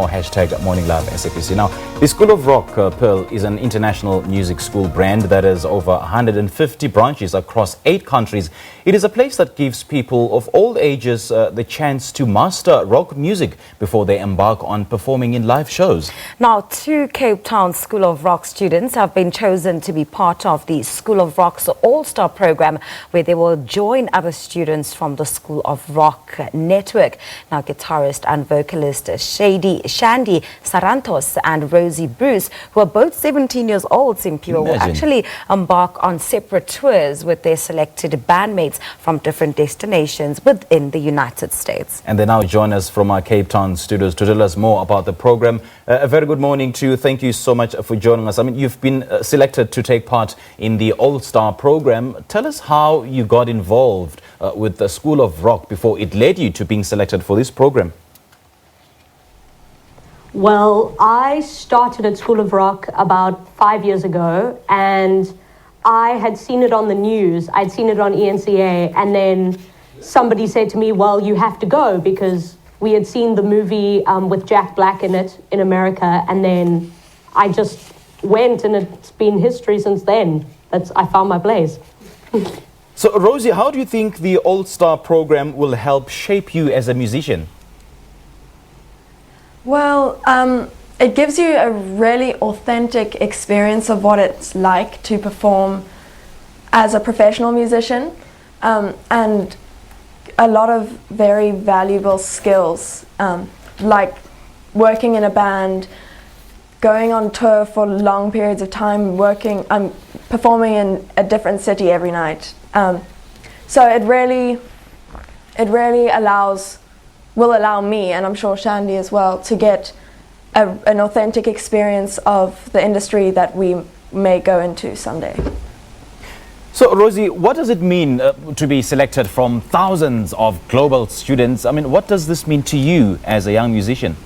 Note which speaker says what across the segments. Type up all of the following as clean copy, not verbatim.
Speaker 1: or hashtag Morning Love SABC. Now, the School of Rock, Pearl, is an international music school brand that has over 150 branches across 8 countries. It is a place that gives people of all ages the chance to master rock music before they embark on performing in live shows.
Speaker 2: Now, 2 Cape Town School of Rock students have been chosen to be part of the School of Rock's All-Star program, where they will join other students from the School of Rock network. Now, guitarist and vocalist Shandy Sarantos and Rosie Bruce, who are both 17 years old, Simpiwe, will actually embark on separate tours with their selected bandmates from different destinations within the United States.
Speaker 1: And they now join us from our Cape Town studios to tell us more about the program. A very good morning to you. Thank you so much for joining us. I mean, you've been selected to take part in the All-Star program. Tell us how you got involved with the School of Rock before it led you to being selected for this program.
Speaker 3: Well, I started at School of Rock about 5 years ago, and I had seen it on the news. I'd seen it on ENCA, and then somebody said to me, well, you have to go, because we had seen the movie with Jack Black in it in America, and then I just went, and it's been history since then. I found my place.
Speaker 1: So, Rosie, how do you think the All-Star program will help shape you as a musician?
Speaker 4: Well, it gives you a really authentic experience of what it's like to perform as a professional musician, and a lot of very valuable skills, like working in a band, going on tour for long periods of time, performing in a different city every night. So it really will allow me, and I'm sure Shandy as well, to get an authentic experience of the industry that we may go into someday.
Speaker 1: So, Rosie, what does it mean to be selected from thousands of global students? I mean, what does this mean to you as a young musician?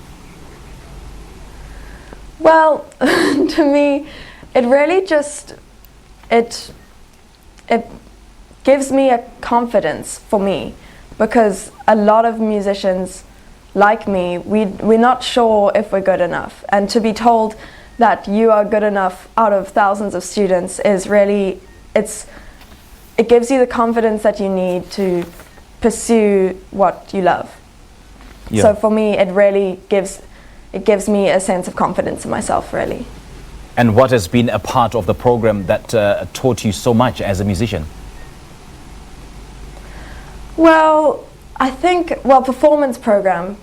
Speaker 4: Well, to me, it really it gives me a confidence for me, because a lot of musicians like me, we're not sure if we're good enough, and to be told that you are good enough out of thousands of students is really, it gives you the confidence that you need to pursue what you love. Yeah. So for me, it gives me a sense of confidence in myself, really.
Speaker 1: And what has been a part of the program that taught you so much as a musician?
Speaker 4: Well, I think performance program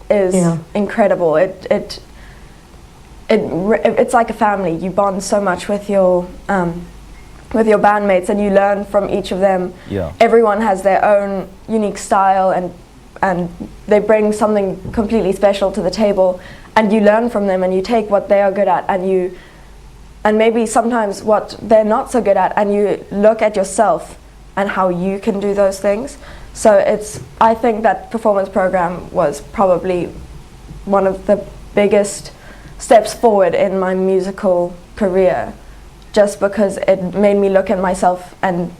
Speaker 4: is incredible. It's like a family. You bond so much with your bandmates, and you learn from each of them. Yeah. Everyone has their own unique style, and they bring something completely special to the table, and you learn from them, and you take what they are good at, and maybe sometimes what they're not so good at, and you look at yourself and how you can do those things. So I think that performance program was probably one of the biggest steps forward in my musical career, just because it made me look at myself and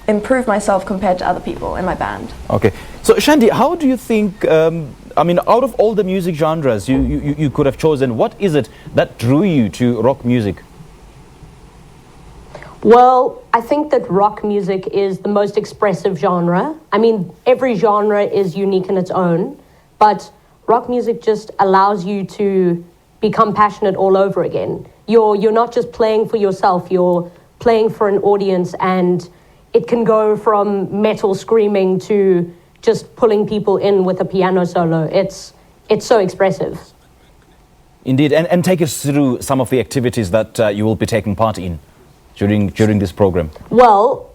Speaker 4: improve myself compared to other people in my band.
Speaker 1: Okay, so Shandy, how do you think, I mean, out of all the music genres you could have chosen, what is it that drew you to rock music?
Speaker 3: Well, I think that rock music is the most expressive genre. I mean, every genre is unique in its own, but rock music just allows you to become passionate all over again. You're not just playing for yourself, you're playing for an audience, and it can go from metal screaming to just pulling people in with a piano solo. It's so expressive.
Speaker 1: Indeed, and take us through some of the activities that you will be taking part in during this program.
Speaker 3: Well,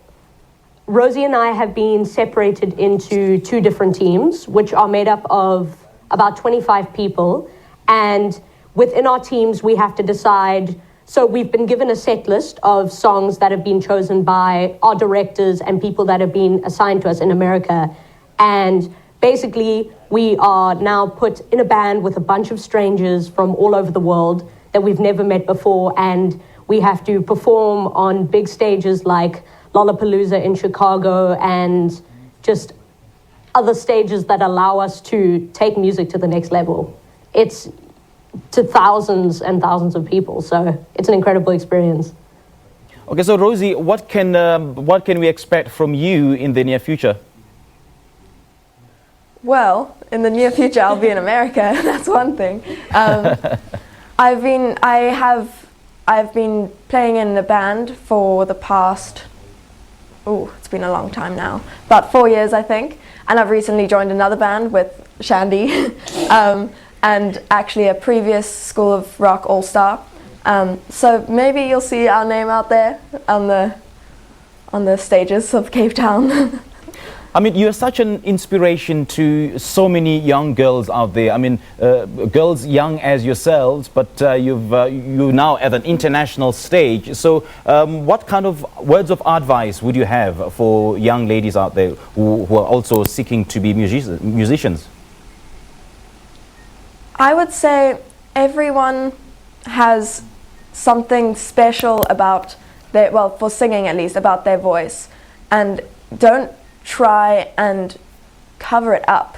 Speaker 3: Rosie and I have been separated into 2 different teams, which are made up of about 25 people. And within our teams, we have to decide. So we've been given a set list of songs that have been chosen by our directors and people that have been assigned to us in America. And basically, we are now put in a band with a bunch of strangers from all over the world that we've never met before, and we have to perform on big stages like Lollapalooza in Chicago and just other stages that allow us to take music to the next level. it's to thousands and thousands of people. So it's an incredible experience.
Speaker 1: Okay, so Rosie, what can we expect from you in the near future?
Speaker 4: Well, in the near future, I'll be in America. That's one thing. I've been playing in the band for the past, it's been a long time now, about 4 years, I think. And I've recently joined another band with Shandy, and actually a previous School of Rock All-Star. So maybe you'll see our name out there on the stages of Cape Town.
Speaker 1: I mean, you're such an inspiration to so many young girls out there. I mean, girls young as yourselves, but you're now at an international stage. So what kind of words of advice would you have for young ladies out there who are also seeking to be musicians?
Speaker 4: I would say everyone has something special about their, well, for singing at least, about their voice. And don't try and cover it up.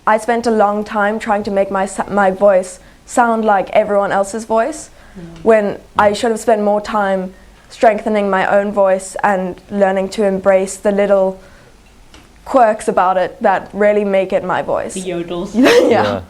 Speaker 4: I spent a long time trying to make my voice sound like everyone else's voice, when I should have spent more time strengthening my own voice and learning to embrace the little quirks about it that really make it my voice.
Speaker 5: The yodels.
Speaker 4: Yeah.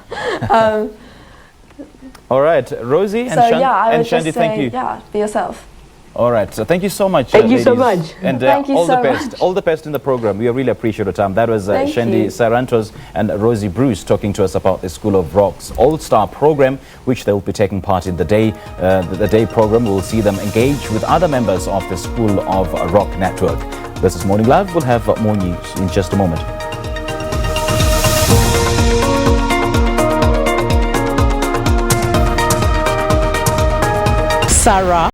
Speaker 1: All right, Rosie and, Shandy, thank you.
Speaker 4: Yeah, be yourself.
Speaker 1: All right, so thank you so much.
Speaker 3: Thank you so much.
Speaker 1: And
Speaker 4: Thank you
Speaker 1: all
Speaker 4: so
Speaker 1: the best.
Speaker 4: much.
Speaker 1: All the best in the program. We really appreciate your time. That was
Speaker 4: Thank
Speaker 1: Shandy
Speaker 4: you.
Speaker 1: Sarantos and Rosie Bruce talking to us about the School of Rock's All-Star program, which they will be taking part in the day program. We'll see them engage with other members of the School of Rock network. This is Morning Live. We'll have more news in just a moment.
Speaker 5: Sarah.